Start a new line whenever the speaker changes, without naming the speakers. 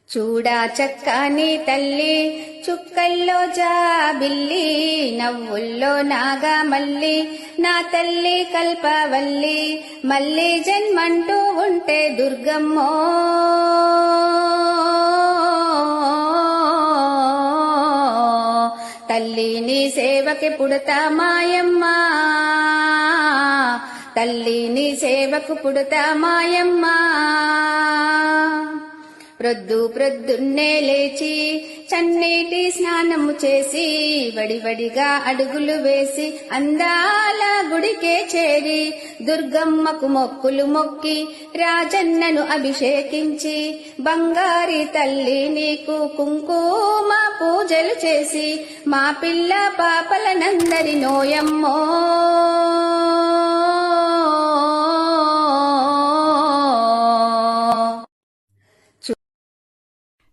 చూడా చక్కని తల్లి చుక్కల్లో జాబిల్లి నవ్వుల్లో నాగమల్లి నా తల్లి కల్పవల్లి మళ్ళీ జన్మంటూ ఉంటే దుర్గమ్మో తల్లి నీ సేవకి పుడతా మాయమ్మ తల్లి నీ సేవకు పుడతా మాయమ్మ ప్రొద్దున్నే లేచి చన్నీటి స్నానము చేసి వడివడిగా అడుగులు వేసి అందాల గుడికే చేరి దుర్గమ్మకు మొక్కులు మొక్కి రాజన్నను అభిషేకించి బంగారి తల్లి నీకు కుంకుమ పూజలు చేసి మా పిల్ల పాపలనందరి నోయమ్మో